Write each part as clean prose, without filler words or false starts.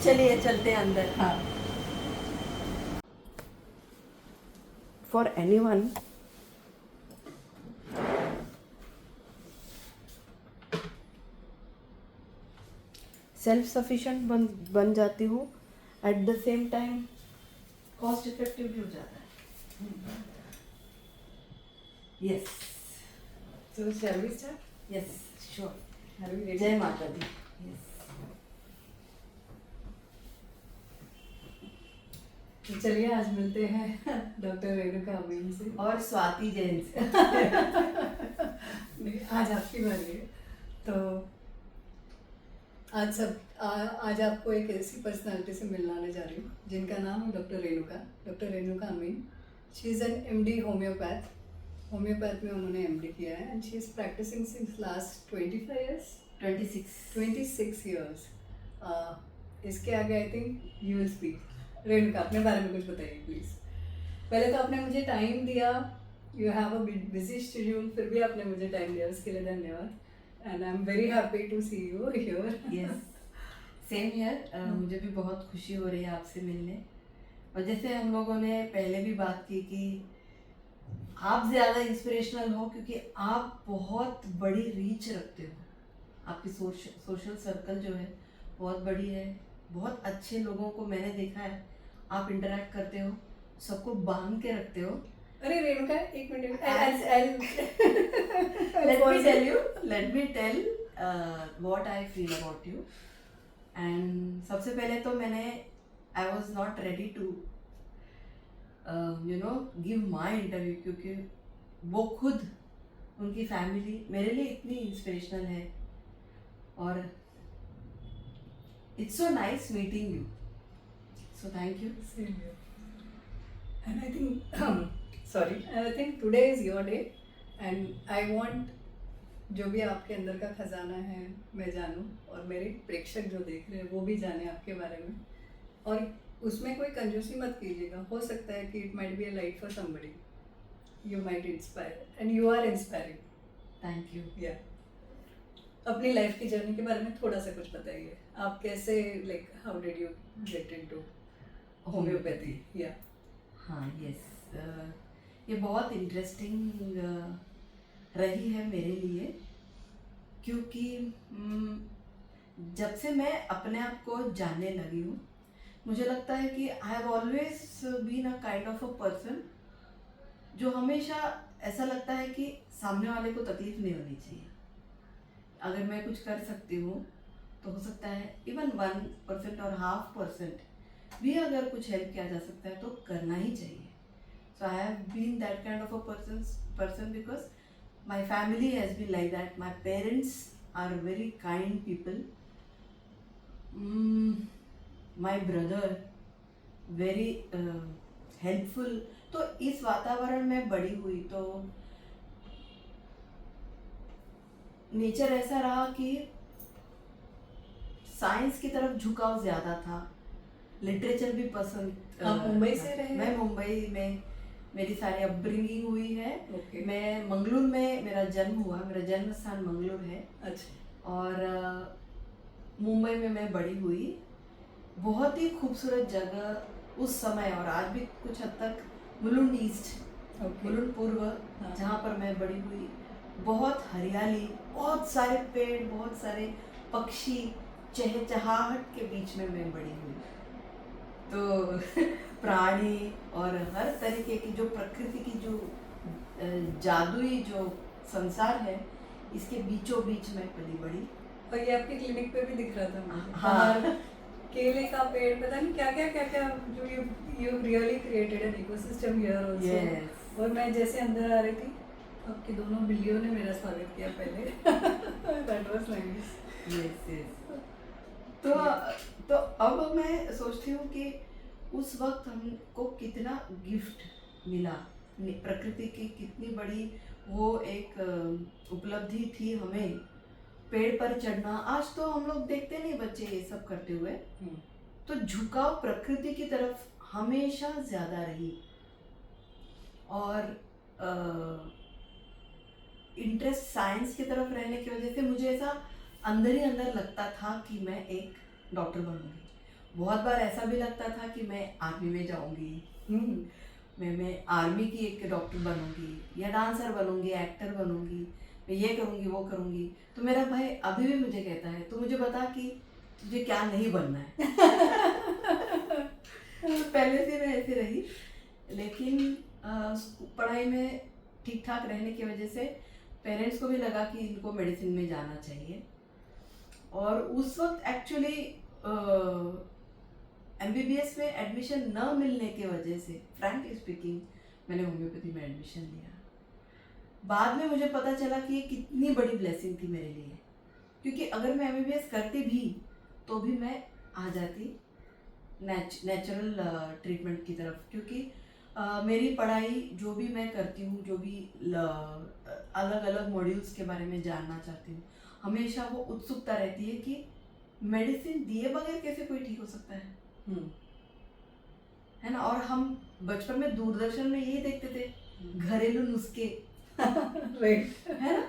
चलिए चलते हैं अंदर। हाँ। फॉर एनीवन सेल्फ सफिशिएंट बन जाती हूँ, at the same time cost effective भी हो जाता है। Yes So shall we start? Yes sure. Are we ready? जय माता दी। यस तो चलिए आज मिलते हैं डॉक्टर रेणुका अमीन से। और स्वाति जैन से। नहीं, आज आपकी बारी है। तो आज आपको एक ऐसी पर्सनालिटी से मिलवाने जा रही हूँ जिनका नाम है doctor Renuka Amin. She is an MD homeopath. Homeopath में उन्होंने MD किया है and she is practising since last 25 years 26 years। इसके आगे I think you will speak. Renuka, अपने बारे में कुछ बताइए प्लीज़। पहले तो आपने मुझे टाइम दिया, you have a busy schedule, फिर भी आपने मुझे टाइम दिया, उसके लिए धन्यवाद। And I am very happy to see you here. Yes same here. मुझे भी बहुत खुशी हो रही है आपसे मिलने। और जैसे हम लोगों ने पहले भी बात की कि आप ज़्यादा इंस्पिरेशनल हो क्योंकि आप बहुत बड़ी रीच रखते हो। आपकी सोशल सर्कल जो है बहुत बड़ी है। बहुत अच्छे लोगों को मैंने देखा है, आप इंटरेक्ट करते हो, सबको बांध के रखते हो। अरे रेणुका, एक minute. Let me tell what I feel about you. And सबसे पहले तो I was not ready to give my interview क्योंकि वो खुद, उनकी फैमिली मेरे लिए इतनी इंस्पिरेशनल है। और it's so nice meeting you, so thank you. And I think I think today is your day and I want जो भी आपके अंदर का खजाना है मैं जानूं और मेरे प्रेक्षक जो देख रहे हैं वो भी जाने आपके बारे में। और उसमें कोई कंजूसी मत कीजिएगा। हो सकता है कि it might be a light for somebody, you might inspire and you are inspiring. Thank you. या अपनी लाइफ की जर्नी के बारे में थोड़ा सा कुछ बताइए। आप कैसे, like how did you get into homeopathy? या हाँ यस, ये बहुत इंटरेस्टिंग रही है मेरे लिए क्योंकि जब से मैं अपने आप को जानने लगी हूँ मुझे लगता है कि I have always been a kind of a person जो हमेशा ऐसा लगता है कि सामने वाले को तकलीफ नहीं होनी चाहिए। अगर मैं कुछ कर सकती हूँ तो हो सकता है इवन 1% और 0.5% भी अगर कुछ हेल्प किया जा सकता है तो करना ही चाहिए। So I have been that kind of a person because my family has been like that. My parents are very kind people. My brother very helpful. तो इस वातावरण में बड़ी हुई तो नेचर ऐसा रहा कि साइंस की तरफ झुकाव ज़्यादा था, लिटरेचर भी पसंद। आप मुंबई से रहे? मैं मुंबई में मेरी सारी अपब्रिंगिंग हुई है। Okay. मैं मंगलूर में मेरा जन्म हुआ, मेरा जन्म स्थान मंगलूर है। अच्छा। और मुंबई में मैं बड़ी हुई। बहुत ही खूबसूरत जगह उस समय और आज भी कुछ हद तक मुलुंड ईस्ट, मुलुंड पूर्व, जहाँ पर मैं बड़ी हुई। बहुत हरियाली, बहुत सारे पेड़, बहुत सारे पक्षी, चहचहाहट के बीच में मैं बड़ी हुई। तो प्राणी और हर तरीके की जो प्रकृति की जो जादुई जो संसार है इसके बीचों बीच में पली बड़ी। और ये आपके क्लिनिक पे भी दिख रहा था मुझे। हाँ। केले का पेड़, पता नहीं क्या क्या जो you really created an ecosystem here also. और मैं जैसे अंदर आ रही थी आपकी दोनों बिल्लियों ने मेरा स्वागत किया पहले। That was nice. यस। तो अब मैं सोचती हूँ कि उस वक्त हमको कितना गिफ्ट मिला, प्रकृति की कितनी बड़ी वो एक उपलब्धि थी हमें। पेड़ पर चढ़ना, आज तो हम लोग देखते नहीं बच्चे ये सब करते हुए। तो झुकाव प्रकृति की तरफ हमेशा ज़्यादा रही और इंटरेस्ट साइंस की तरफ रहने की वजह से मुझे ऐसा अंदर ही अंदर लगता था कि मैं एक डॉक्टर बनूंगी। बहुत बार ऐसा भी लगता था कि मैं आर्मी में जाऊंगी, मैं आर्मी की एक डॉक्टर बनूंगी या डांसर बनूंगी, एक्टर बनूंगी, मैं ये करूंगी वो करूंगी। तो मेरा भाई अभी भी मुझे कहता है, तो मुझे बता कि तुझे क्या नहीं बनना है। पहले से मैं ऐसे रही, लेकिन पढ़ाई में ठीक ठाक रहने की वजह से पेरेंट्स को भी लगा कि इनको मेडिसिन में जाना चाहिए। और उस वक्त एक्चुअली MBBS में एडमिशन न मिलने की वजह से फ्रैंकली स्पीकिंग मैंने होम्योपैथी में एडमिशन लिया। बाद में मुझे पता चला कि ये कितनी बड़ी ब्लेसिंग थी मेरे लिए, क्योंकि अगर मैं MBBS करती भी तो भी मैं आ जाती नेचुरल ट्रीटमेंट की तरफ, क्योंकि मेरी पढ़ाई जो भी मैं करती हूँ, जो भी अलग अलग मॉड्यूल्स के बारे में जानना चाहती हूँ, हमेशा वो उत्सुकता रहती है कि मेडिसिन दिए बगैर कैसे कोई ठीक हो सकता है, है ना। और हम बचपन में दूरदर्शन में यही देखते थे, घरेलू नुस्खे, राइट, है ना।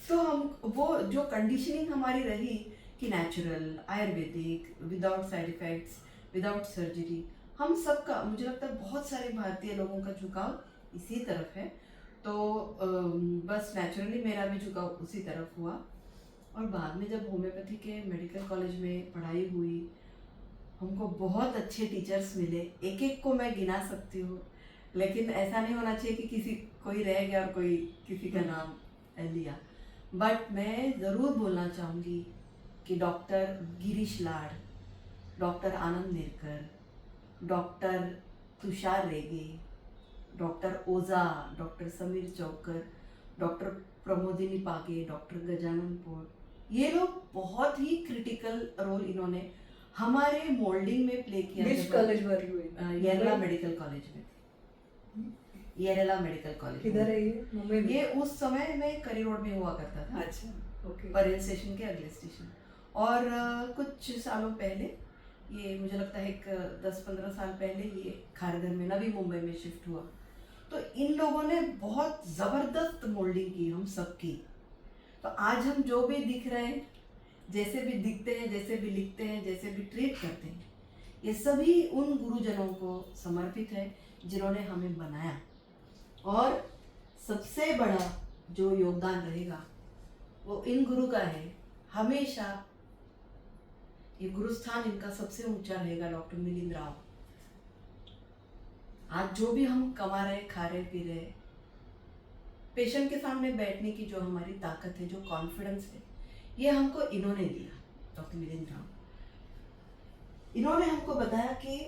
तो हम वो जो कंडीशनिंग हमारी रही कि natural, Ayurvedic, without side effects, without surgery, हम सबका, मुझे लगता है बहुत सारे भारतीय लोगों का झुकाव इसी तरफ है। तो बस नेचुरली मेरा भी झुकाव उसी तरफ हुआ। और बाद में जब होम्योपैथी के मेडिकल कॉलेज में पढ़ाई हुई, हमको बहुत अच्छे टीचर्स मिले, एक एक को मैं गिना सकती हूँ, लेकिन ऐसा नहीं होना चाहिए कि किसी कोई रह गया और कोई किसी का नाम लिया। बट मैं ज़रूर बोलना चाहूँगी कि डॉक्टर गिरीश लाड, डॉक्टर आनंद नेरकर, डॉक्टर तुषार रेगे, डॉक्टर ओझा, डॉक्टर समीर चौकर, डॉक्टर प्रमोदिनी पागे, डॉक्टर गजानन पोल, ये लोग बहुत ही क्रिटिकल रोल इन्होंने हमारे मोल्डिंग में प्ले किया। Which college were you in? Yerala medical college में। येरला मेडिकल कॉलेज किधर है ये? मुंबई में? ये उस समय में करी रोड में हुआ करता था। अच्छा, ओके। परेल स्टेशन के अगले स्टेशन। और कुछ सालों पहले, ये मुझे लगता है एक 10-15 साल पहले, ये खारघर में, नवी मुंबई में शिफ्ट हुआ। तो इन लोगों ने बहुत ज़बरदस्त मोल्डिंग की हम सबकी। तो आज हम जो भी दिख रहे हैं, जैसे भी दिखते हैं, जैसे भी लिखते हैं, जैसे भी ट्रीट करते हैं, ये सभी उन गुरुजनों को समर्पित है जिन्होंने हमें बनाया। और सबसे बड़ा जो योगदान रहेगा वो इन गुरु का है। हमेशा ये गुरुस्थान इनका सबसे ऊंचा रहेगा, डॉक्टर मिलिंद राव। आज जो भी हम कमा रहे, खा रहे, पी रहे, पेशेंट के सामने बैठने की जो हमारी ताकत है, जो कॉन्फिडेंस है, ये हमको इन्होंने दिया, डॉक्टर मिलिंद राव। इन्होंने हमको बताया कि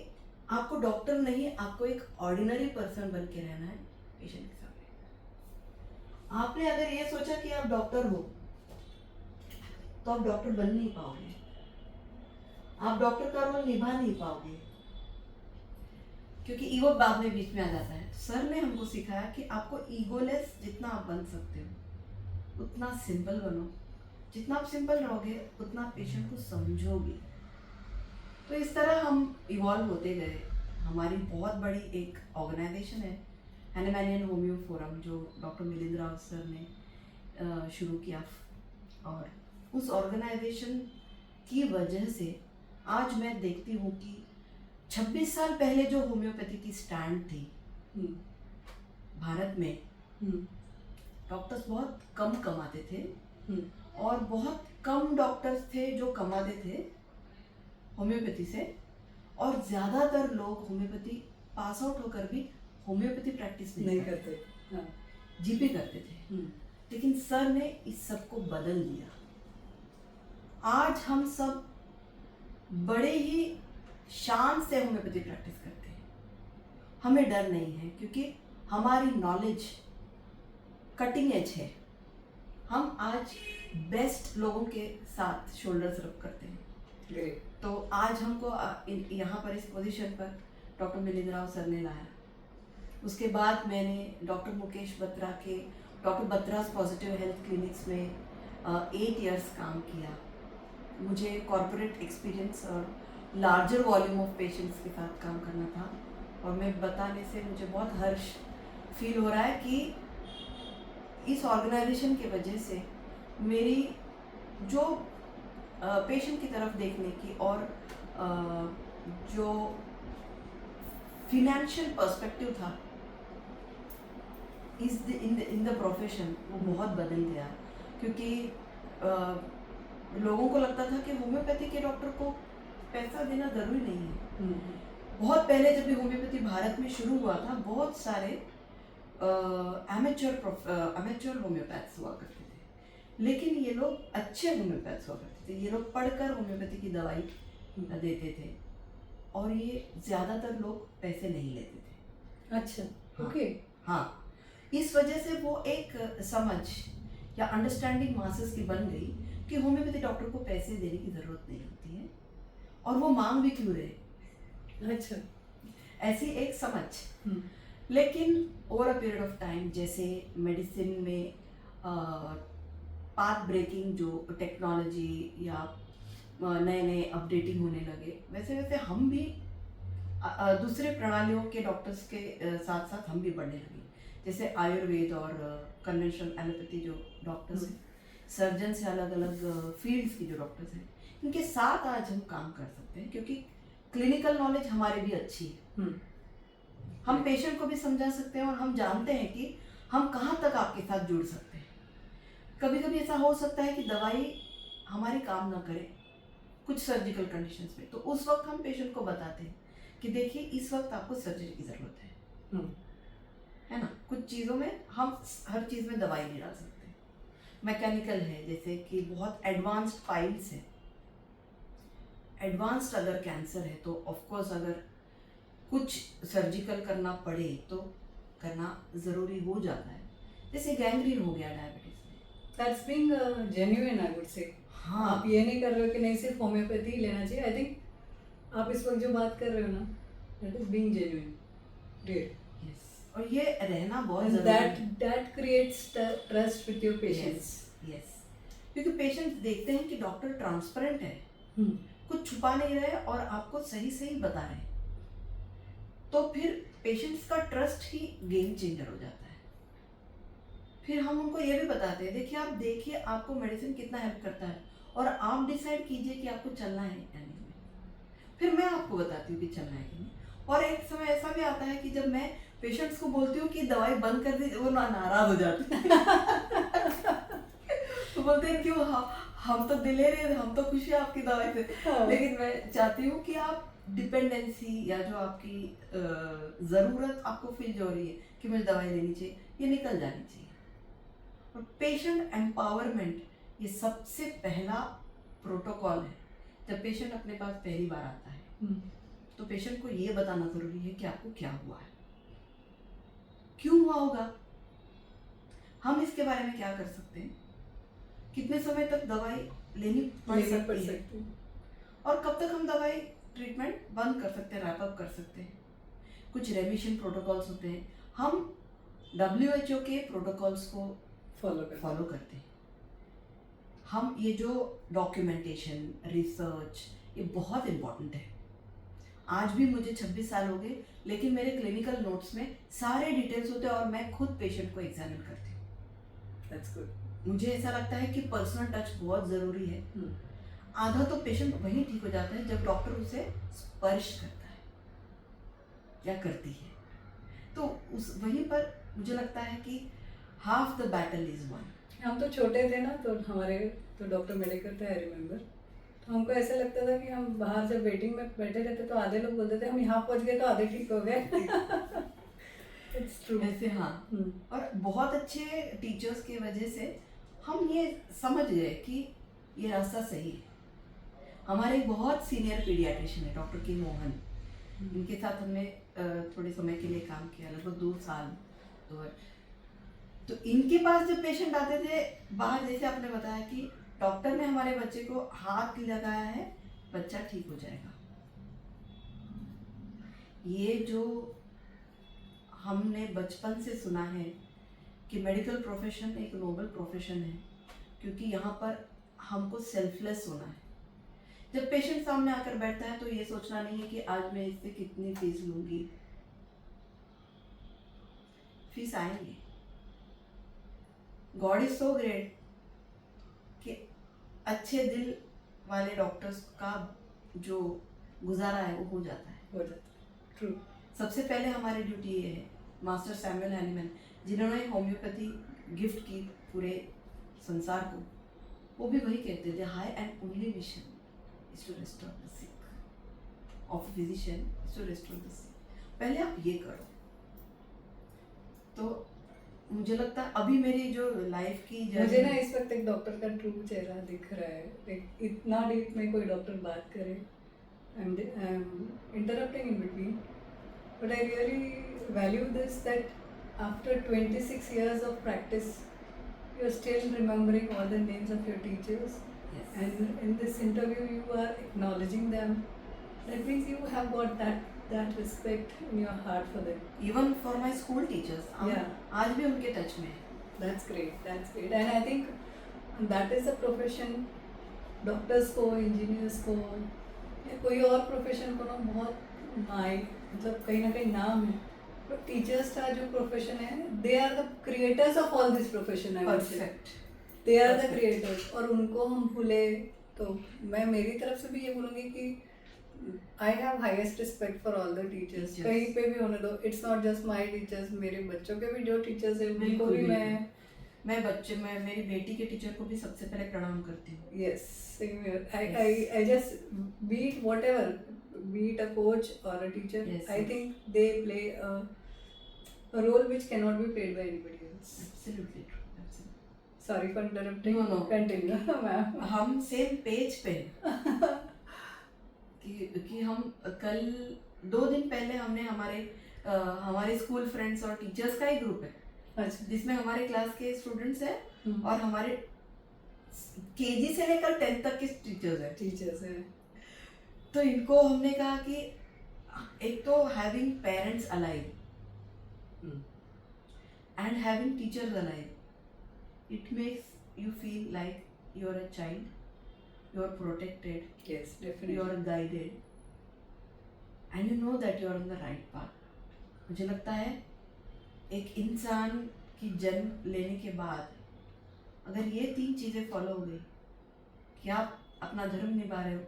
आपको डॉक्टर नहीं, आपको एक ऑर्डिनरी पर्सन बन के रहना है पेशेंट के सामने। आपने अगर ये सोचा कि आप डॉक्टर हो तो आप डॉक्टर बन नहीं पाओगे, आप डॉक्टर का रोल निभा नहीं पाओगे, क्योंकि ईगो बाद में बीच में आ जाता है। सर ने हमको सिखाया कि आपको ईगोलेस जितना आप बन सकते हो उतना सिंपल बनो। जितना आप सिंपल रहोगे उतना पेशेंट को समझोगे। तो इस तरह हम इवॉल्व होते गए। हमारी बहुत बड़ी एक ऑर्गेनाइजेशन है, हैनेमैनियन होम्यो फोरम, जो डॉक्टर मिलिंद राव सर ने शुरू किया। और उस ऑर्गेनाइजेशन की वजह से आज मैं देखती हूँ कि 26 साल पहले जो होम्योपैथी की स्टैंड थी भारत में, डॉक्टर्स बहुत कम कमाते थे और बहुत कम डॉक्टर्स थे जो कमाते थे होम्योपैथी से, और ज़्यादातर लोग होम्योपैथी पास आउट होकर भी होम्योपैथी प्रैक्टिस नहीं करते, जीपी करते थे। लेकिन सर ने इस सब को बदल दिया। आज हम सब बड़े ही शान से होम्योपैथी प्रैक्टिस करते हैं। हमें डर नहीं है, क्योंकि हमारी नॉलेज कटिंग एज है। हम आज बेस्ट लोगों के साथ शोल्डर्स रब करते हैं। ग्रेट। तो आज हमको यहाँ पर इस पोजीशन पर डॉक्टर मिलिंद राव सर ने लाया। उसके बाद मैंने डॉक्टर मुकेश बत्रा के doctor Batra's positive health clinics में 8 इयर्स काम किया। मुझे कॉर्पोरेट एक्सपीरियंस और लार्जर वॉल्यूम ऑफ पेशेंट्स के साथ काम करना था। और मैं बताने से मुझे बहुत हर्ष फील हो रहा है कि इस ऑर्गेनाइजेशन की वजह से मेरी जो पेशेंट की तरफ देखने की और जो फिनेंशियल पर्सपेक्टिव था इन द प्रोफेशन वो बहुत बदल गया, क्योंकि लोगों को लगता था कि होम्योपैथी के डॉक्टर को पैसा देना ज़रूरी नहीं है। बहुत पहले जब भी होम्योपैथी भारत में शुरू हुआ था, बहुत सारे एमेच्योर होम्योपैथ्स हुआ करते थे, लेकिन ये लोग अच्छे होम्योपैथ्स हुआ करते थे। ये लोग पढ़कर होम्योपैथी की दवाई देते थे, और ये ज़्यादातर लोग पैसे नहीं लेते थे। अच्छा, हाँ, ओके। हाँ, इस वजह से वो एक समझ या अंडरस्टैंडिंग मासेस की बन गई कि होम्योपैथी डॉक्टर को पैसे देने की ज़रूरत नहीं होती है, और वो मांग भी क्यों रहे। अच्छा। ऐसी एक समझ। लेकिन over a period of time, जैसे मेडिसिन में पाथ ब्रेकिंग जो टेक्नोलॉजी या नए नए अपडेटिंग होने लगे, वैसे वैसे हम भी दूसरे प्रणालियों के डॉक्टर्स के साथ साथ हम भी बढ़ने लगे। जैसे आयुर्वेद और कन्वेंशनल एलोपैथी जो डॉक्टर्स हैं, सर्जन से अलग अलग फील्ड्स की जो डॉक्टर्स हैं, इनके साथ आज हम काम कर सकते हैं, क्योंकि क्लिनिकल नॉलेज हमारे भी अच्छी है। हम पेशेंट को भी समझा सकते हैं, और हम जानते हैं कि हम कहाँ तक आपके साथ जुड़ सकते हैं। कभी कभी ऐसा हो सकता है कि दवाई हमारी काम ना करे कुछ सर्जिकल कंडीशंस में, तो उस वक्त हम पेशेंट को बताते हैं कि देखिए इस वक्त आपको सर्जरी की ज़रूरत है ना। कुछ चीज़ों में हम हर चीज़ में दवाई नहीं डाल सकते। मैकेनिकल है, जैसे कि बहुत एडवांस्ड फाइल्स है, एडवांस्ड अगर कैंसर है तो ऑफकोर्स अगर कुछ सर्जिकल करना पड़े तो करना ज़रूरी हो जाता है। जैसे गैंग्रीन हो गया डायबिटीज़ में। That's being genuine, I would से। हाँ, आप ये नहीं कर रहे हो कि नहीं सिर्फ होम्योपैथी ही लेना चाहिए। आई थिंक आप इस वक्त जो बात कर रहे हो ना, that is being genuine, great. Yes, और ये रहना बहुत एंड ज़रूरी है। That creates trust with your patients. Yes, क्योंकि पेशेंट्स देखते हैं कि डॉक्टर ट्रांसपेरेंट है, हम्म, कुछ छुपा नहीं रहे और आपको सही सही बता रहे हैं, तो फिर पेशेंट्स का ट्रस्ट ही गेम चेंजर हो जाता है। फिर हम उनको ये भी बताते हैं, देखिए आप देखिए आपको मेडिसिन कितना हेल्प करता है, और आप डिसाइड कीजिए कि आपको चलना है या नहीं। फिर मैं आपको बताती हूँ कि चलना है कि नहीं। और एक समय ऐसा भी आता है कि जब मैं पेशेंट्स को बोलती हूँ कि दवाई बंद कर दीजिए, वो नाराज हो जाते हैं। तो बोलते हैं क्यों, हम तो दिले रहे, हम तो खुश है आपकी दवाई से। हाँ। लेकिन मैं चाहती हूँ कि आप डिपेंडेंसी या जो आपकी ज़रूरत आपको फील जो हो रही है कि मुझे दवाई लेनी चाहिए, ये निकल जानी चाहिए। और पेशेंट एम्पावरमेंट ये सबसे पहला प्रोटोकॉल है। जब पेशेंट अपने पास पहली बार आता है तो पेशेंट को ये बताना ज़रूरी है कि आपको क्या हुआ है, क्यों हुआ होगा, हम इसके बारे में क्या कर सकते हैं, कितने समय तक दवाई लेनी पड़ सकती है, और कब तक हम दवाई ट्रीटमेंट बंद कर सकते हैं, रैप अप कर सकते हैं। कुछ रेमिशन प्रोटोकॉल्स होते हैं, हम WHO के प्रोटोकॉल्स को फॉलो करते हैं। हम ये जो डॉक्यूमेंटेशन, रिसर्च, ये बहुत इम्पोर्टेंट है। आज भी मुझे 26 साल हो गए, लेकिन मेरे क्लिनिकल नोट्स में सारे डिटेल्स होते हैं, और मैं खुद पेशेंट को एग्जामिन करती हूँ। That's good. मुझे ऐसा लगता है कि पर्सनल टच बहुत ज़रूरी है। आधा तो पेशेंट वहीं ठीक हो जाता है जब डॉक्टर उसे स्पर्श करता है या करती है, तो उस वहीं पर मुझे लगता है कि half the battle is one. हम तो छोटे थे ना, तो हमारे तो डॉक्टर मेडिकल थे, आई रिमेम्बर। तो हमको ऐसा लगता था कि हम बाहर जब वेटिंग में बैठे रहते तो आधे लोग बोलते थे हम यहाँ पहुँच गए तो आधे ठीक हो गए। It's true. ऐसे हाँ। और बहुत अच्छे टीचर्स की वजह से हम ये समझ गए कि ये रास्ता सही है। हमारे एक बहुत सीनियर पीडियाट्रिशियन है डॉक्टर के मोहन, इनके साथ हमने थोड़े समय के लिए काम किया, लगभग 2 साल 2 वर्ष। तो इनके पास जब पेशेंट आते थे बाहर, जैसे आपने बताया कि डॉक्टर ने हमारे बच्चे को हाथ लगाया है, बच्चा ठीक हो जाएगा, ये जो हमने बचपन से सुना है कि मेडिकल प्रोफेशन एक नोबल प्रोफेशन है, क्योंकि यहाँ पर हमको सेल्फलेस होना है। जब पेशेंट सामने आकर बैठता है तो ये सोचना नहीं है कि आज मैं इससे कितनी फीस लूँगी, फीस आएंगे। गॉड इज सो ग्रेट कि अच्छे दिल वाले डॉक्टर्स का जो गुजारा है वो हो जाता है। हो जाता है, ट्रू। सबसे पहले हमारी ड्यूटी ये है, मास्टर सैमुअल हैनीमैन जिन्होंने होम्योपैथी गिफ्ट की पूरे संसार को, वो भी वही कहते थे, high and only mission is to restore the sick of physician is to restore the sick. पहले आप ये करो। तो मुझे लगता है अभी मेरी जो लाइफ की मुझे ना इस वक्त एक डॉक्टर का ट्रू चेहरा दिख रहा है, एक इतना डीप में कोई डॉक्टर बात करे, I am interrupting in between, but I really value this that after 26 years of practice you are still remembering all the names of your teachers. Yes. And in this interview you are acknowledging them. That means you have got that respect in your heart for them. Even for my school teachers, Yeah. आज भी उनके touch में है। That's great. That's great. And I think that is a profession, doctors को, engineers को या कोई और प्रोफेशन को ना बहुत मतलब कहीं ना कहीं नाम है, तो टीचर्स का जो प्रोफेशन है, they are the creators of all this profession. I would say perfect. They are the creators, और उनको हम भूले तो मैं मेरी तरफ से भी ये बोलूँगी कि I have highest respect for all the teachers, Teachers. कहीं पे भी होने दो। It's not just my teachers, मेरे बच्चों के भी जो टीचर्स हैं उनको बिल्कुल, भी मैं मेरी बेटी के टीचर को भी सबसे पहले प्रणाम करती हूँ। yes, same here. Yes. I just be it whatever, be it a coach or a teacher. Yes, I yes. think they play a role which cannot be played by anybody else. Absolutely true, absolutely. Sorry for interrupting. No, no. Continue, ma'am. हम same page पे हैं। कि हम कल 2 दिन पहले हमने हमारे स्कूल फ्रेंड्स और टीचर्स का ही ग्रुप है अच्छा। जिसमें हमारे क्लास के स्टूडेंट्स हैं हम्म। और हमारे केजी से लेकर 10th तक के टीचर्स हैं। टीचर्स है। तो इनको हमने कहा कि एक तो having parents alive and having teachers alive, it makes you feel like you are a child, you are protected, Yes, you definitely. are guided, and you know that you are on the right path. मुझे लगता है एक इंसान की जन्म लेने के बाद अगर ये 3 चीज़ें फॉलो हो गई कि आप अपना धर्म निभा रहे हो,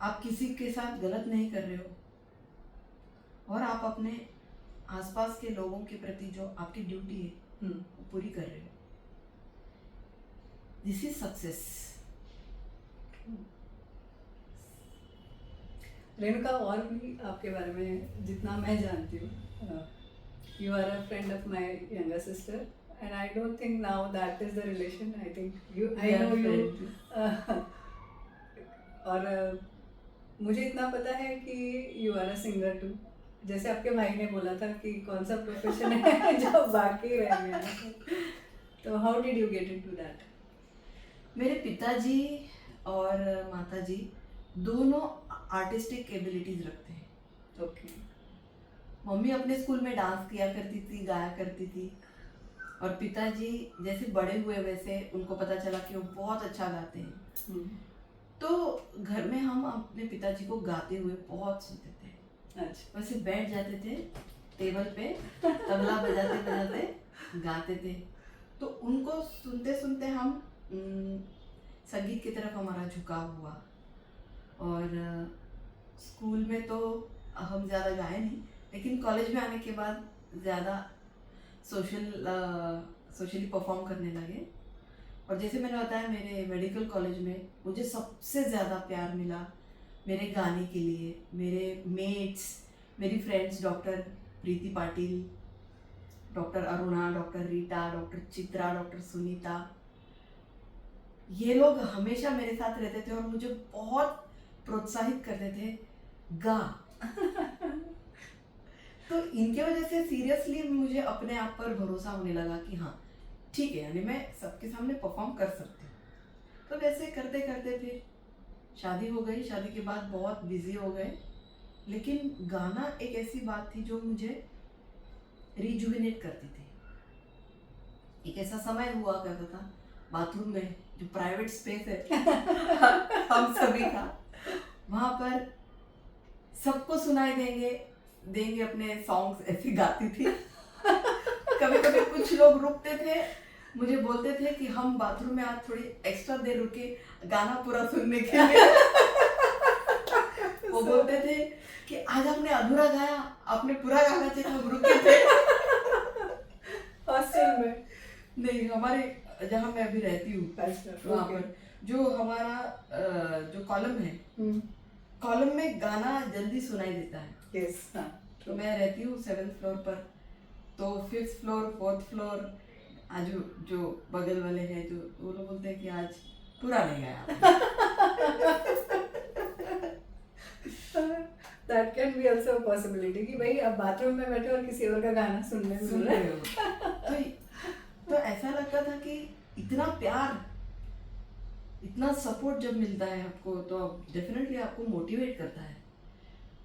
आप किसी के साथ गलत नहीं कर रहे हो और आप अपने आसपास के लोगों के प्रति जो आपकी ड्यूटी है वो पूरी कर रहे हो, दिस इज सक्सेस। रेणुका, और भी आपके बारे में जितना मैं जानती हूँ, you are a friend of my younger sister and I don't think now that is the relation. I think you, I know you, और मुझे इतना पता है कि you are a singer too. जैसे आपके भाई ने बोला था कि कौन सा प्रोफेशन है जो बाकी रह गया, तो how did you get into that? मेरे पिताजी और माताजी दोनों आर्टिस्टिक एबिलिटीज रखते हैं। ओके। मम्मी अपने स्कूल में डांस किया करती थी, गाया करती थी, और पिताजी जैसे बड़े हुए वैसे उनको पता चला कि वो बहुत अच्छा गाते हैं। तो घर में हम अपने पिताजी को गाते हुए बहुत सुनते थे। अच्छा। वैसे बैठ जाते थे टेबल पे, तबला बजाते बजाते गाते थे। तो उनको सुनते सुनते हम संगीत की तरफ हमारा झुकाव हुआ, और स्कूल में तो हम ज़्यादा गाए नहीं, लेकिन कॉलेज में आने के बाद ज़्यादा सोशली परफॉर्म करने लगे। और जैसे मैंने बताया, मेरे मेडिकल कॉलेज में मुझे सबसे ज़्यादा प्यार मिला मेरे गाने के लिए। मेरे मेट्स, मेरी friends doctor Preeti Patil, doctor Aruna, doctor Rita, doctor Chitra, doctor Sunita, ये लोग हमेशा मेरे साथ रहते थे और मुझे बहुत प्रोत्साहित करते थे, गा। तो इनके वजह से सीरियसली मुझे अपने आप पर भरोसा होने लगा कि हाँ ठीक है, यानी मैं सबके सामने परफॉर्म कर सकती हूँ। तो वैसे करते करते फिर शादी हो गई। शादी के बाद बहुत बिजी हो गए, लेकिन गाना एक ऐसी बात थी जो मुझे रिजुविनेट करती थी। एक ऐसा समय हुआ करता था बाथरूम में, जो प्राइवेट स्पेस है हम सभी का, वहाँ पर सबको सुनाई देंगे अपने सॉन्ग्स ऐसे गाती थी। कभी कभी कुछ लोग रुकते थे, मुझे बोलते थे कि हम बाथरूम में आज थोड़ी एक्स्ट्रा देर रुके गाना पूरा सुनने के लिए। वो बोलते थे कि आज आपने अधूरा गाया, आपने पूरा गाना चाहिए, हम रुके थे। हॉस्टल में? नहीं, हमारे जहाँ मैं अभी रहती हूँ वहाँ पर जो हमारा जो कॉलम है, कॉलम में गाना जल्दी सुनाई देता है। यस, हाँ। तो मैं रहती हूँ 7th फ्लोर पर, तो 5th फ्लोर 4th फ्लोर आज जो बगल वाले हैं जो वो लोग बोलते हैं कि आज पूरा नहीं गाया That can be also a possibility कि भाई अब बाथरूम में बैठे और किसी और का गाना सुनने मिल रहा है। तो ऐसा लगता था कि इतना प्यार, इतना सपोर्ट जब मिलता है आपको तो डेफिनेटली आपको मोटिवेट करता है।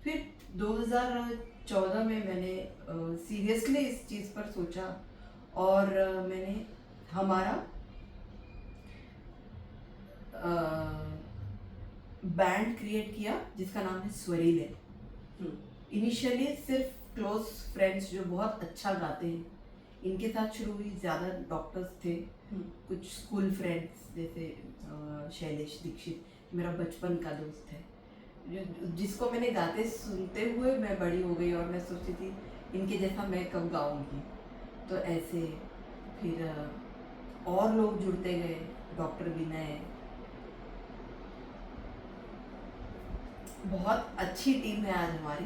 फिर 2014 में मैंने सीरियसली इस चीज़ पर सोचा और मैंने हमारा बैंड क्रिएट किया जिसका नाम है स्वरीले। इनिशियली सिर्फ क्लोज फ्रेंड्स जो बहुत अच्छा गाते हैं इनके साथ शुरू हुई। ज़्यादा डॉक्टर्स थे, कुछ स्कूल फ्रेंड्स जैसे शैलेश दीक्षित मेरा बचपन का दोस्त है जिसको मैंने गाते सुनते हुए मैं बड़ी हो गई और मैं सोचती थी इनके जैसा मैं कब गाऊंगी। तो ऐसे फिर और लोग जुड़ते गए, डॉक्टर विनय, बहुत अच्छी टीम है आज हमारी।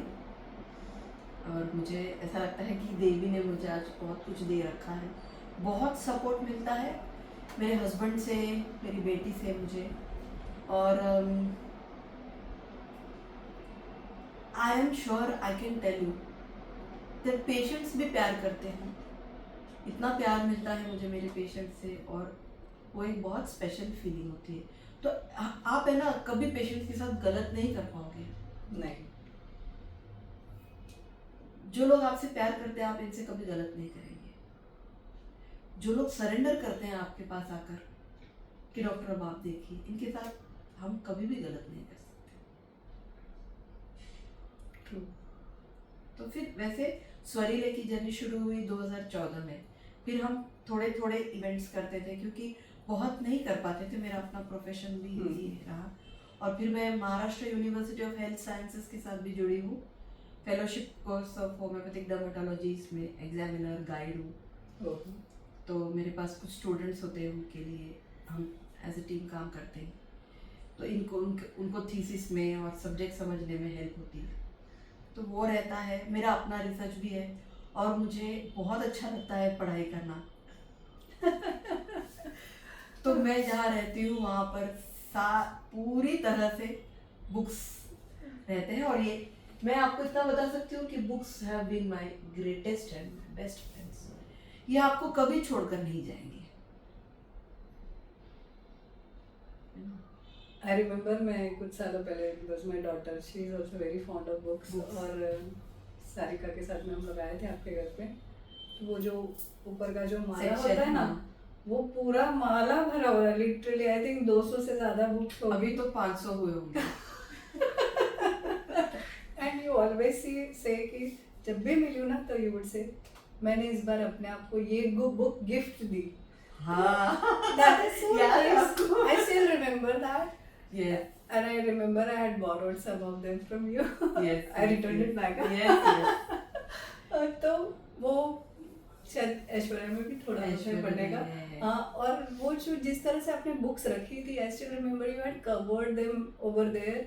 और मुझे ऐसा लगता है कि देवी ने मुझे आज बहुत कुछ दे रखा है, बहुत सपोर्ट मिलता है मेरे हस्बैंड से, मेरी बेटी से मुझे। और I am sure I can tell you that patients भी प्यार करते हैं। इतना प्यार मिलता है मुझे मेरे पेशेंट्स से और वो एक बहुत स्पेशल फीलिंग होती है। तो आप है ना कभी पेशेंट्स के साथ गलत नहीं कर पाओगे। नहीं, जो लोग आपसे प्यार करते हैं आप इनसे कभी गलत नहीं करेंगे। जो लोग सरेंडर करते हैं आपके पास आकर कि डॉक्टर अब आप देखिए, इनके साथ हम कभी भी गलत नहीं कर सकते। ट्रू। तो फिर वैसे स्वरीले की जर्नी शुरू हुई 2014 में। फिर हम थोड़े थोड़े इवेंट्स करते थे क्योंकि बहुत नहीं कर पाते थे, मेरा अपना प्रोफेशन भी यही रहा। और फिर मैं Maharashtra university of health sciences के साथ भी जुड़ी हूँ, fellowship course of homeopathic dermatology, इसमें एग्जामिनर गाइड हूँ। तो मेरे पास कुछ स्टूडेंट्स होते हैं, उनके लिए हम एज ए टीम काम करते हैं। तो उनको थीसिस में और सब्जेक्ट समझने में हेल्प होती है। तो वो रहता है, मेरा अपना रिसर्च भी है और मुझे बहुत अच्छा लगता है पढ़ाई करना। तो मैं जहाँ रहती हूँ वहाँ पर पूरी तरह से बुक्स रहते हैं। और ये मैं आपको इतना बता सकती हूँ कि books have been my greatest and best friends. ये आपको कभी छोड़कर नहीं जाएंगे। आई रिमेम्बर मैं कुछ सालों पहले, because my daughter she is also very fond of books, और सारिका के साथ में हम लोग आए थे आपके घर पे। तो वो जो ऊपर का जो माला होता है ना, वो पूरा माला भरा हुआ है लिटरली। आई थिंक 200 से ज्यादा बुक्स होगी। अभी तो 500 हुए होंगे। एंड यू ऑलवेज से कि जब भी मिली हूँ ना तो यू वुड से मैंने इस बार अपने आप को ये बुक गिफ्ट दी। हाँ, that is so nice. I still remember that. Yes. And I remember I had borrowed some of them from you. Yes. I returned it back. Yes, yes. तो वो शायद ऐश्वर्या में भी थोड़ा ऐश्वर्या पड़ेगा। हाँ, और वो जो जिस तरह से आपने बुक्स रखी थी, I still remember you had covered them over there.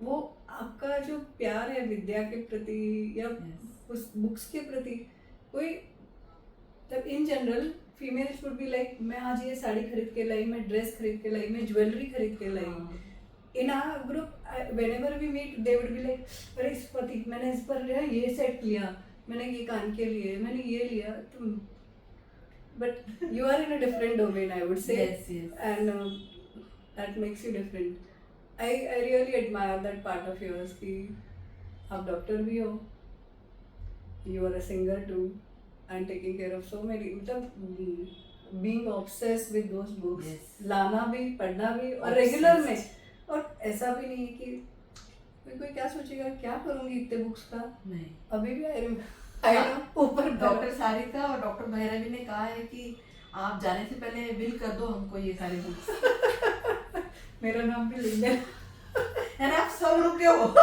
वो आपका जो प्यार है विद्या के प्रति या उस बुक्स के प्रति, कोई तब in general females would be like मैं आज ये साड़ी खरीद के लाई, मैं ड्रेस खरीद के लाई, मैं ज्वेलरी खरीद के लाई। In our group whenever we meet they would be like अरे इस पति मैंने इस पर ये सेट लिया, मैंने ये कान के लिए, मैंने ये लिया। तुम but you are in a different domain I would say, and that makes you different. I really admire that part of yours कि आप डॉक्टर भी हो, you are a singer too, and taking care of so many, मतलब being obsessed with those books, लाना भी, पढ़ना भी, और रेगुलर में। और ऐसा भी नहीं है कि कोई क्या सोचेगा क्या करूँगी इतने बुक्स का। नहीं, अभी भी आई नो ऊपर डॉक्टर सारिका और डॉक्टर भैरवी ने कहा है कि आप जाने से पहले बिल कर दो हमको ये सारी बुक्स। मेरा नाम भी लिख दे। एंड आप सब रुके हो।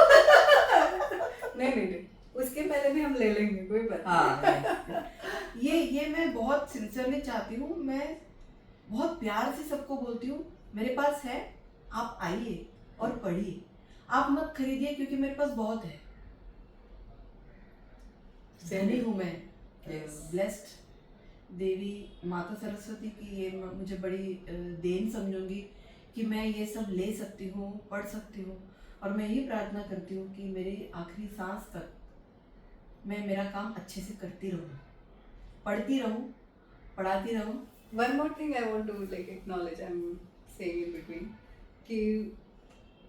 नहीं, उसके पहले भी हम ले लेंगे, कोई बात हाँ, ये मैं बहुत सिंसियरली चाहती हूँ। मैं बहुत प्यार से सबको बोलती हूँ, मेरे पास है, आप आइए और पढ़िए। आप मत खरीदिए क्योंकि मेरे पास बहुत है। धनी हूँ मैं, ब्लेस्ड। देवी माता सरस्वती की ये मुझे बड़ी देन समझूंगी कि मैं ये सब ले सकती हूँ, पढ़ सकती हूँ। और मैं यही प्रार्थना करती हूँ कि मेरी आखिरी सांस तक मैं मेरा काम अच्छे से करती रहूँ, पढ़ती रहूँ, पढ़ाती रहूँ। One more thing I want to like acknowledge, I'm saying in between, कि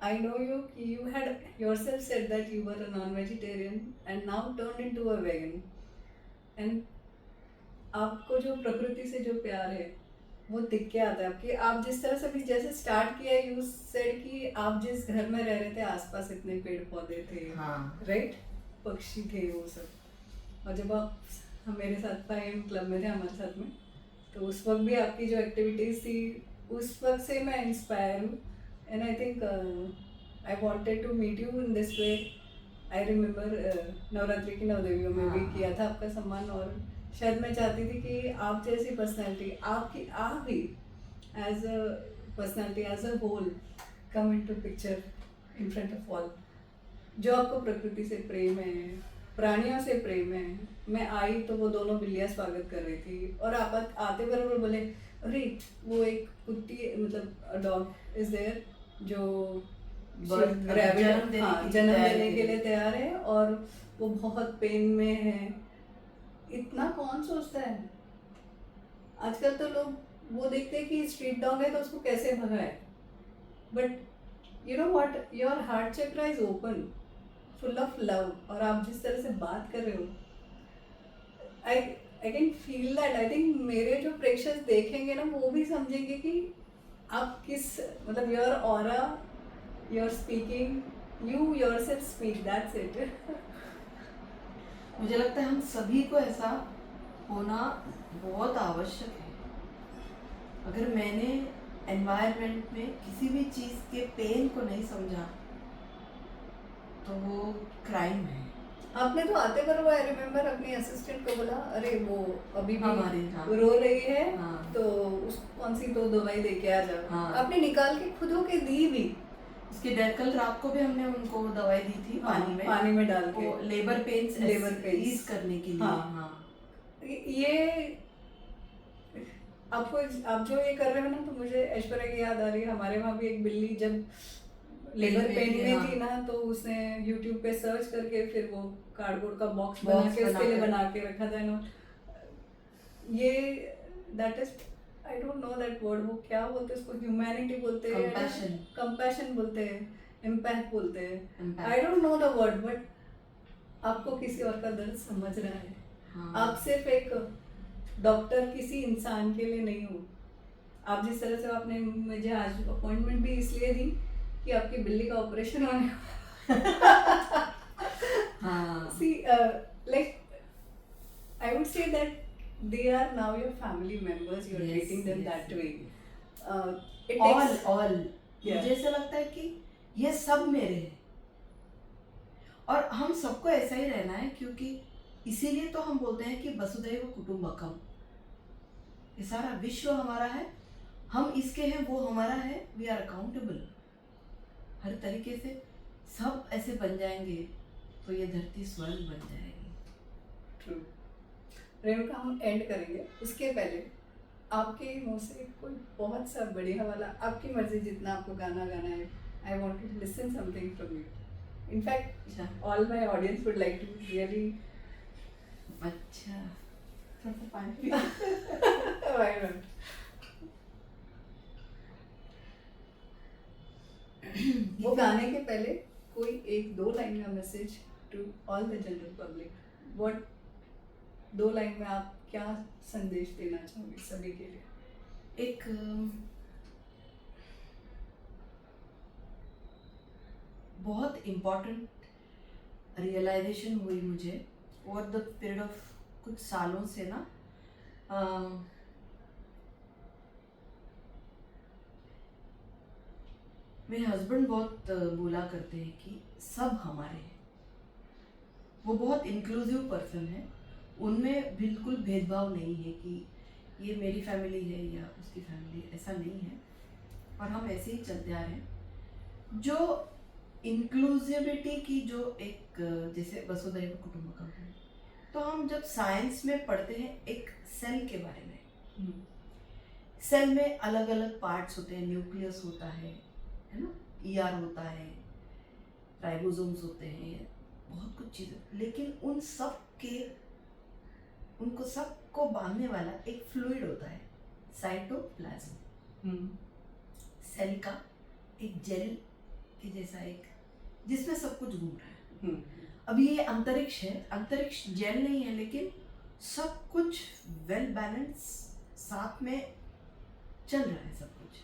I know you had yourself said that you were a non-vegetarian and now turned into a vegan. And आपको जो प्रकृति से जो प्यार है वो दिख के आता है आपके। आप जिस तरह से भी जैसे स्टार्ट किया, यू सेड कि आप जिस घर में रह रहे थे आसपास इतने पेड़ पौधे थे, हाँ। राइट, पक्षी थे, वो सब। और जब आप मेरे साथ पाएम क्लब में थे हमारे साथ में, तो उस वक्त भी आपकी जो एक्टिविटीज़ थी उस वक्त से मैं इंस्पायर हूँ। And I think I wanted to meet you in this way. I remember Navratri की नवदेवियों में भी हाँ। किया था आपका सम्मान, और शायद मैं चाहती थी कि आप जैसी पर्सनैलिटी, आपकी आप भी as a personality as a whole come into picture in front of all. जो आपको प्रकृति से प्रेम है, प्राणियों से प्रेम है। मैं आई तो वो दोनों बिल्लियाँ स्वागत कर रही थी, और आप आते बराबर बोले, अरे वो एक कुत्ती, मतलब डॉग इज देयर जो जन्म देने के लिए तैयार है, और वो बहुत पेन में है। इतना कौन सोचता है? आजकल तो लोग वो देखते हैं कि स्ट्रीट डॉग है तो उसको कैसे भगाए, but you know what, your heart chakra is open, full of love. और आप जिस तरह से बात कर रहे हो, I can feel that. I think मेरे जो प्रेक्षक देखेंगे ना, वो भी समझेंगे कि आप किस, मतलब your aura, your speaking, you yourself speak, that's it. मुझे लगता है हम सभी को ऐसा होना बहुत आवश्यक है। अगर मैंने एनवायरनमेंट में किसी भी चीज़ के पेन को नहीं समझा तो वो क्राइम है। आपने तो आते पर वो, आई रिमेम्बर, अपनी असिस्टेंट को बोला, अरे वो अभी भी हाँ। रो रही है, हाँ। तो उस कौन सी तो दवाई दे के आ जाओ। हाँ। आपने निकाल के खुद होके दी भी। उसके कल रात को भी हमने उनको दवाई दी थी, पानी में डाल के, लेबर पेन्स पेन्स करने के लिए। हाँ। ये आपको, आप जो ये कर रहे हो ना, तो मुझे ऐश्वर्या की याद आ रही है। हमारे वहाँ भी एक बिल्ली जब लेबर पेन में थी ना, तो उसने यूट्यूब पे सर्च करके फिर वो कार्डबोर्ड का बॉक्स बना के उसके लिए बना के रखा था ना। ये that is, I don't know that word, वो क्या बोलते हैं उसको, ह्यूमैनिटी बोलते हैं, कंपैशन बोलते हैं, एम्पैथ बोलते हैं, I don't know the word, but आपको किसी और का दर्द समझ रहा है। हाँ। आप सिर्फ एक डॉक्टर किसी इंसान के लिए नहीं हो। आप जिस तरह से आपने मुझे आज अपॉइंटमेंट भी इसलिए दी कि आपकी बिल्ली का ऑपरेशन होने हाँ। See, like, I would say that they are now your family members. You are treating them that way. It takes all. मुझे ऐसा लगता है कि ये सब मेरे हैं और हम सबको ऐसा ही रहना है, क्योंकि इसीलिए तो हम बोलते हैं कि वसुधैव कुटुंबकम। ये सारा विश्व हमारा है, हम इसके हैं, वो हमारा है। We are accountable. हर तरीके से सब ऐसे बन जाएंगे तो ये धरती स्वर्ग बन जाएगी। ट्रू। रेणुका, हम एंड करेंगे, उसके पहले आपके मुंह से कोई बहुत सा बढ़िया वाला, आपकी मर्जी जितना आपको गाना गाना है, I want to listen something from you. In fact all my audience would like to really. अच्छा, थोड़ा सा पानी व्हाई नॉट? वो गाने के पहले कोई एक दो लाइन का message to all the general public. What, दो लाइन में आप क्या संदेश देना चाहोगे सभी के लिए? एक बहुत इम्पोर्टेंट रियलाइजेशन हुई मुझे ओवर द पीरियड ऑफ कुछ सालों से ना। मेरे हस्बैंड बहुत बोला करते हैं कि सब हमारे हैं। वो बहुत इंक्लूसिव पर्सन है, उनमें बिल्कुल भेदभाव नहीं है कि ये मेरी फैमिली है या उसकी फैमिली, ऐसा नहीं है। और हम ऐसे ही चलते आ रहे हैं। जो इंक्लूसिविटी की जो एक जैसे वसुधैव कुटुंबकम है, तो हम जब साइंस में पढ़ते हैं एक सेल के बारे में, सेल में अलग अलग पार्ट्स होते हैं, न्यूक्लियस होता है ना, ईआर होता है, राइबोसोम्स होते हैं, बहुत कुछ चीज़ें, लेकिन उन सब के उनको सबको बांधने वाला एक फ्लूइड होता है, साइटोप्लाज्म। सेल का एक जेल के जैसा एक, जिसमें सब कुछ घूम रहा है। अभी ये अंतरिक्ष है, अंतरिक्ष जेल नहीं है, लेकिन सब कुछ वेल बैलेंस साथ में चल रहा है सब कुछ।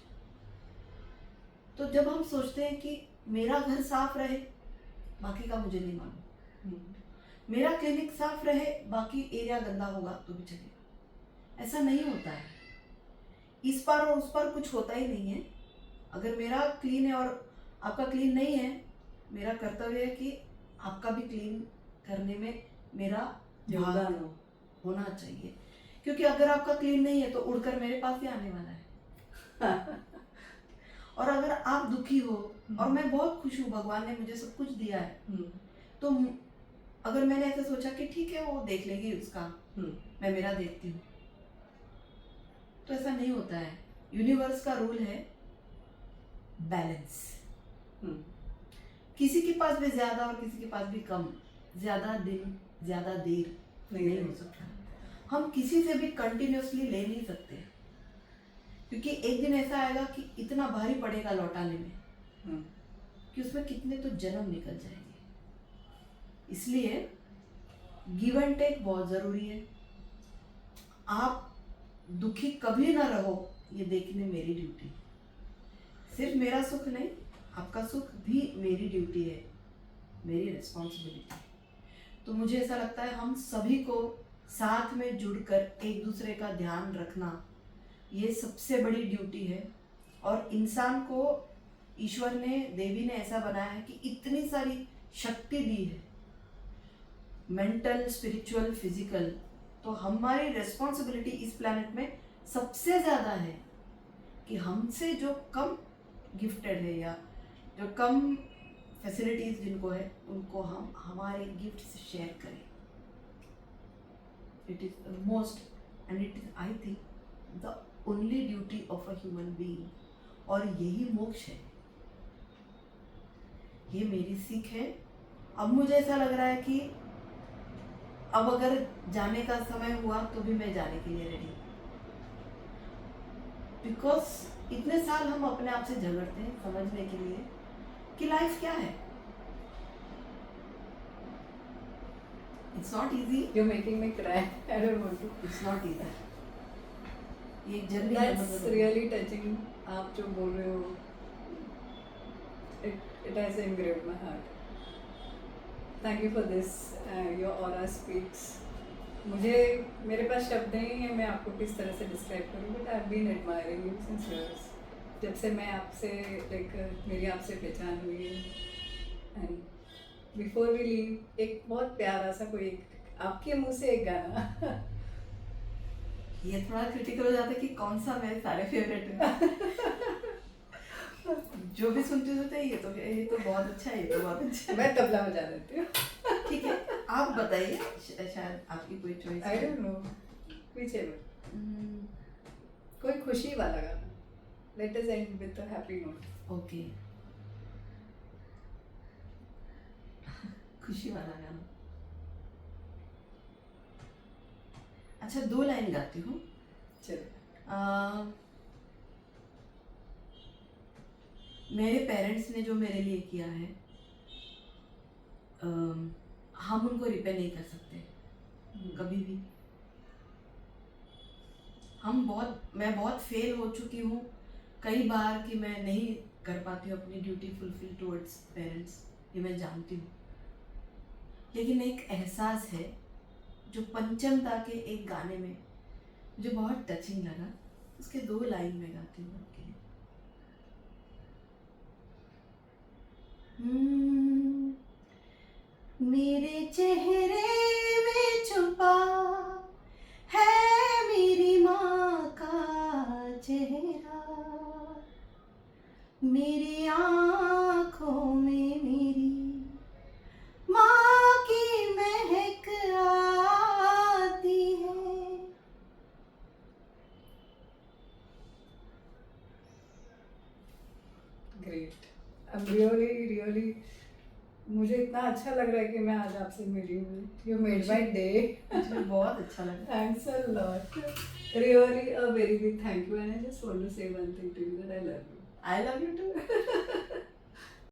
तो जब हम सोचते हैं कि मेरा घर साफ रहे, बाकी का मुझे नहीं मालूम, मेरा क्लिनिक साफ रहे, बाकी एरिया गंदा होगा तो भी चलेगा, ऐसा नहीं होता है। इस पार और उस पार कुछ होता ही नहीं है। अगर मेरा क्लीन है और आपका क्लीन नहीं है, मेरा कर्तव्य है कि आपका भी क्लीन करने में मेरा योगदान होना चाहिए, क्योंकि अगर आपका क्लीन नहीं है तो उड़कर मेरे पास ही आने वाला है। और अगर आप दुखी हो और मैं बहुत खुश हूँ, भगवान ने मुझे सब कुछ दिया है, तो अगर मैंने ऐसा सोचा कि ठीक है वो देख लेगी उसका, मैं मेरा देखती हूँ, तो ऐसा नहीं होता है। यूनिवर्स का रूल है बैलेंस। किसी के पास भी ज्यादा और किसी के पास भी कम, ज्यादा दिन ज्यादा देर नहीं हो सकता। हम किसी से भी कंटिन्यूअसली ले नहीं सकते, क्योंकि एक दिन ऐसा आएगा कि इतना भारी पड़ेगा लौटाने में कि उसमें कितने तो जन्म निकल जाएंगे। इसलिए गिव एंड टेक बहुत जरूरी है। आप दुखी कभी ना रहो, ये देखने मेरी ड्यूटी। सिर्फ मेरा सुख नहीं, आपका सुख भी मेरी ड्यूटी है, मेरी रिस्पॉन्सिबिलिटी। तो मुझे ऐसा लगता है हम सभी को साथ में जुड़कर एक दूसरे का ध्यान रखना, ये सबसे बड़ी ड्यूटी है। और इंसान को ईश्वर ने, देवी ने ऐसा बनाया है कि इतनी सारी शक्ति दी है, मेंटल, स्पिरिचुअल, फिजिकल। तो हमारी रिस्पॉन्सिबिलिटी इस प्लैनेट में सबसे ज़्यादा है कि हमसे जो कम गिफ्टेड है या जो कम फैसिलिटीज जिनको है, उनको हम हमारे गिफ्ट से शेयर करें। It is most and it is, I think, the only duty of a human being. और यही मोक्ष है, ये मेरी सीख है। अब मुझे ऐसा लग रहा है कि अब अगर जाने का समय हुआ तो भी मैं जाने के लिए रेडी हूँ, बिकॉज इतने साल हम अपने आप से झगड़ते हैं समझने के लिए कि लाइफ क्या है। It's not easy. You're making me cry. I don't want to. It's not easy. ये जर्नी That's really touching. आप जो बोल रहे हो, it has engraved my heart. Thank you for this. Your aura speaks. मुझे, मेरे पास शब्द नहीं है मैं आपको किस तरह से डिस्क्राइब करूँ, but I have been admiring you since years. जब से मैं आपसे मेरी आपसे पहचान हुई है। एंड बिफोर वी लीव, एक बहुत प्यारा सा कोई आपके मुंह से एक गाना। ये थोड़ा क्रिटिकल हो जाता है कि कौन सा मेरे सारे फेवरेट है। जो भी सुनते होते ये तो बहुत अच्छा है, ये तो बहुत अच्छा है। मैं तबला बजा देती हूँ। ठीक है, आप बताइए, शायद आपकी कोई चॉइस। आई डोंट नो, पीछे कोई खुशी वाला गाना। Let us and with a happy note. Okay, खुशी वाला गाना। अच्छा, 2 लाइन गाती हूँ। चलो। मेरे पेरेंट्स ने जो मेरे लिए किया है, हम उनको रिपे नहीं कर सकते कभी भी। मैं बहुत फेल हो चुकी हूँ कई बार कि मैं नहीं कर पाती हूँ अपनी ड्यूटी फुलफिल टुवर्ड्स पेरेंट्स, ये मैं जानती हूँ। लेकिन एक एहसास है जो पंचमदा के एक गाने में मुझे बहुत टचिंग लगा, उसके 2 लाइन में गाती हूँ आपके लिए। हम्म, मेरे चेहरे में छुपा है मेरी माँ का चेहरा, मेरी आँखों में मेरी माँ की महक आती है। ग्रेट। अब रियली मुझे इतना अच्छा लग रहा है कि मैं आज आपसे मिली हूँ। You made my day. मुझे बहुत अच्छा लगा। Thanks a lot. Really a very big thank you, and I just want to say one thing to you, that I love you. I love you too.